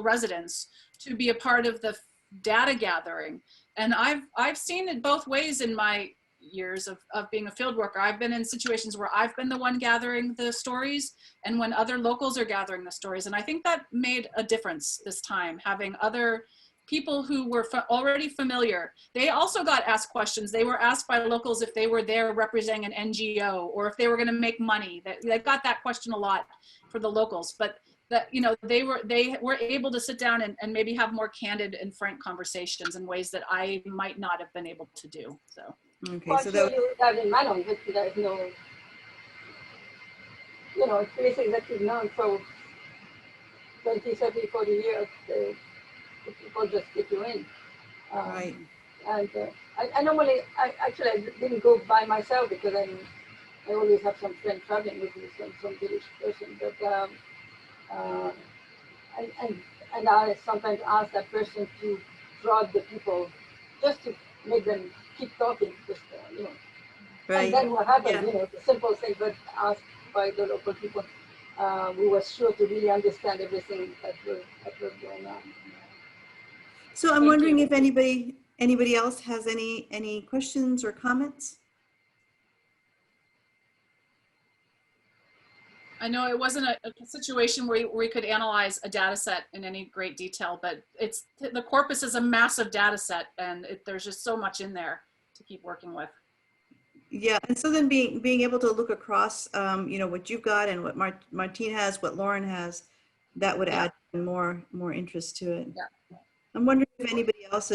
residents to be a part of the data gathering. And I've seen it both ways in my years of being a field worker. I've been in situations where I've been the one gathering the stories, and when other locals are gathering the stories. And I think that made a difference this time, having other people who were already familiar. They also got asked questions. They were asked by locals if they were there representing an NGO or if they were going to make money. They got that question a lot for the locals, but that, they were able to sit down and maybe have more candid and frank conversations in ways that I might not have been able to do. So. Okay, well, so sure you have in Manong, but there's no, places that you've known for 20, 30, 40 years, the people just get you in. right. And I normally, I didn't go by myself because I always have some friend traveling with me, some village person. But and I sometimes ask that person to drag the people just to make them keep talking, just Right. And then what happened? Yeah. The simple thing, but asked by the local people, we were sure to really understand everything that was going on. So I'm wondering if anybody else has any questions or comments? I know it wasn't a situation where we could analyze a data set in any great detail, but the corpus is a massive data set, and there's just so much in there to keep working with. Yeah, and so then being able to look across, what you've got and what Martine has, what Lauren has, that would add more interest to it. Yeah. I'm wondering if anybody else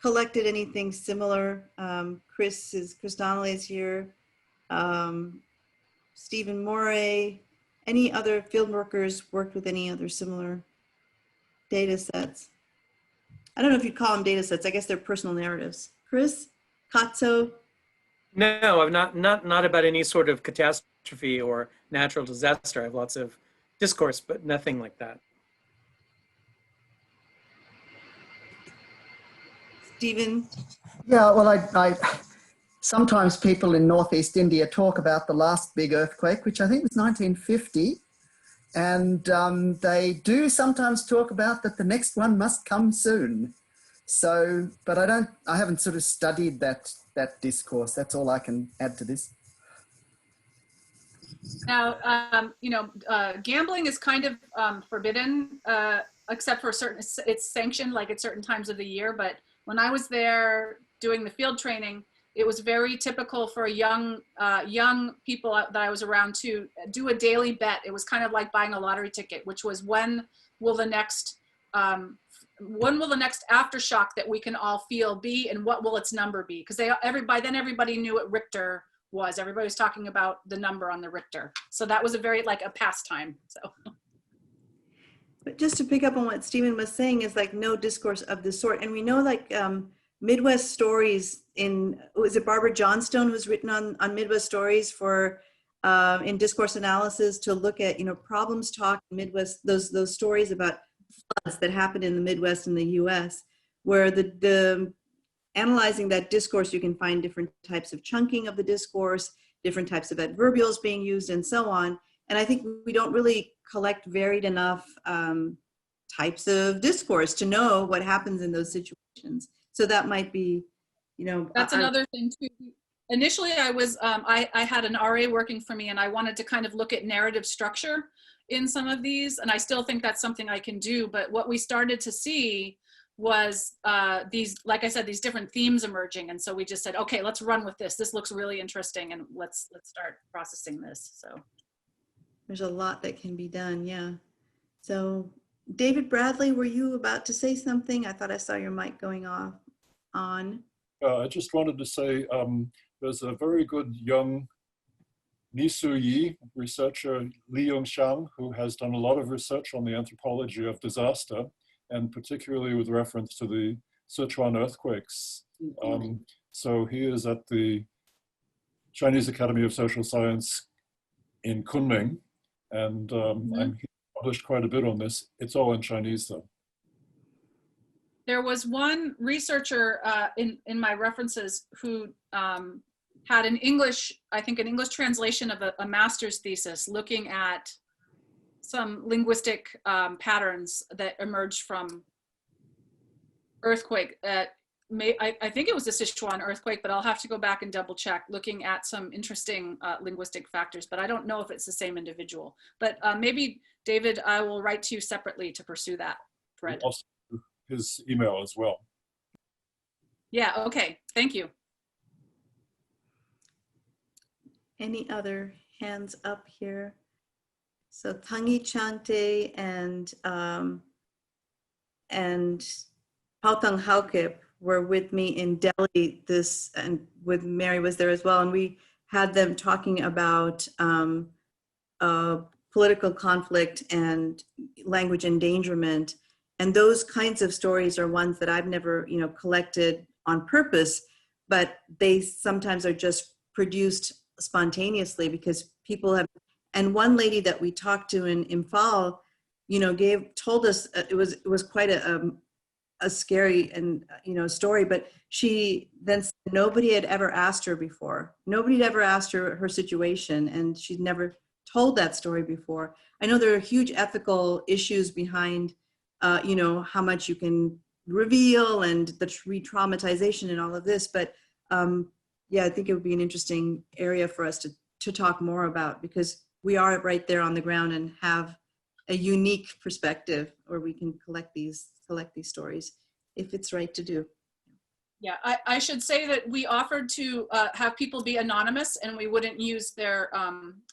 collected anything similar. Kristine is here. Stephen Moray, any other field workers worked with any other similar data sets? I don't know if you'd call them data sets. I guess they're personal narratives. Chris, Katso? No, I've not about any sort of catastrophe or natural disaster. I have lots of discourse, but nothing like that. Stephen? Yeah, well, I sometimes people in Northeast India talk about the last big earthquake, which I think was 1950. And they do sometimes talk about that the next one must come soon. So, but I haven't sort of studied that discourse. That's all I can add to this. Now, gambling is kind of forbidden, except for it's sanctioned like at certain times of the year. But when I was there doing the field training, it was very typical for young people that I was around to do a daily bet. It was kind of like buying a lottery ticket, which was when will the next aftershock that we can all feel be, and what will its number be? Because by then everybody knew what Richter was. Everybody was talking about the number on the Richter. So that was a pastime. So. But just to pick up on what Stephen was saying is like no discourse of this sort. And we know like Midwest stories was it Barbara Johnstone who's written on Midwest stories for in discourse analysis to look at, problems talk in Midwest, those stories about floods that happened in the Midwest in the US, where the analyzing that discourse, you can find different types of chunking of the discourse, different types of adverbials being used and so on. And I think we don't really collect varied enough types of discourse to know what happens in those situations. So that might be, That's another thing too. Initially I was, I had an RA working for me and I wanted to kind of look at narrative structure in some of these. And I still think that's something I can do. But what we started to see was these, like I said, these different themes emerging. And so we just said, okay, let's run with this. This looks really interesting. And let's start processing this. So there's a lot that can be done. Yeah. So David Bradley, were you about to say something? I thought I saw your mic going off on. I just wanted to say there's a very good young Nisu Yi researcher, Li Yongxiang, who has done a lot of research on the anthropology of disaster, and particularly with reference to the Sichuan earthquakes. So he is at the Chinese Academy of Social Science in Kunming, and he published quite a bit on this. It's all in Chinese though. There was one researcher in my references who had an English translation of a master's thesis looking at some linguistic patterns that emerged from earthquake. I think it was the Sichuan earthquake, but I'll have to go back and double check, looking at some interesting linguistic factors, but I don't know if it's the same individual. But maybe, David, I will write to you separately to pursue that thread. Also his email as well. Yeah, okay, thank you. Any other hands up here? So Tangi Chante and Pautang Haukip were with me in Delhi and with Mary was there as well. And we had them talking about political conflict and language endangerment. And those kinds of stories are ones that I've never, collected on purpose, but they sometimes are just produced spontaneously because people have. And one lady that we talked to in Imphal, told us it was quite a scary and story. But she then said nobody had ever asked her before. Nobody had ever asked her situation, and she'd never told that story before. I know there are huge ethical issues behind. How much you can reveal and the re-traumatization and all of this. But yeah, I think it would be an interesting area for us to talk more about because we are right there on the ground and have a unique perspective where we can collect these stories if it's right to do. Yeah, I should say that we offered to have people be anonymous and we wouldn't use their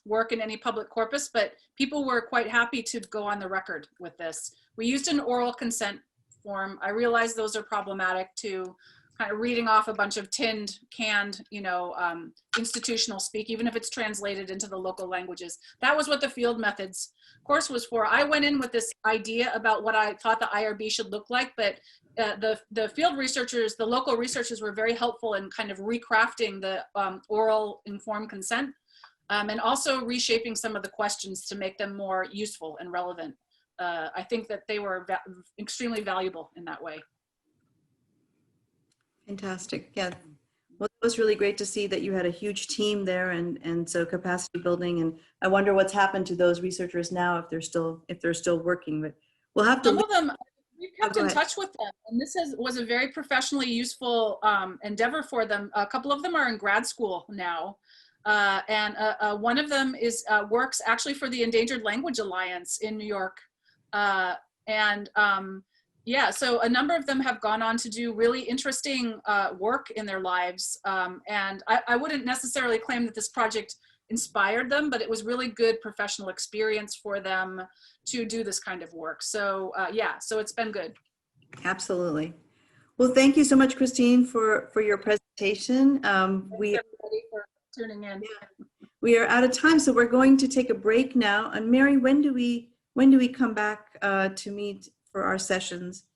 work in any public corpus, but people were quite happy to go on the record with this. We used an oral consent inform. I realize those are problematic too, kind of reading off a bunch of canned, institutional speak, even if it's translated into the local languages. That was what the field methods course was for. I went in with this idea about what I thought the IRB should look like, but the field researchers, the local researchers were very helpful in kind of recrafting the oral informed consent and also reshaping some of the questions to make them more useful and relevant. I think that they were extremely valuable in that way. Fantastic. Yeah. Well, it was really great to see that you had a huge team there and so capacity building. And I wonder what's happened to those researchers now if they're still working. But we'll have to. Some of them, we've kept in ahead. touch with them, and this was a very professionally useful endeavor for them. A couple of them are in grad school now, and one of them is works actually for the Endangered Language Alliance in New York, yeah, so a number of them have gone on to do really interesting work in their lives. And I wouldn't necessarily claim that this project inspired them, but it was really good professional experience for them to do this kind of work. So yeah, so it's been good. Absolutely. Well, thank you so much, Kristine, for your presentation. Thanks everybody for tuning in. Yeah, we are out of time, so we're going to take a break now. And Mary, when do we come back to meet for our sessions?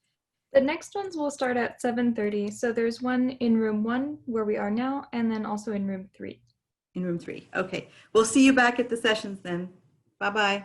The next ones will start at 7:30. So there's one in room 1 where we are now, and then also in room 3. In room 3. Okay. We'll see you back at the sessions then. Bye-bye.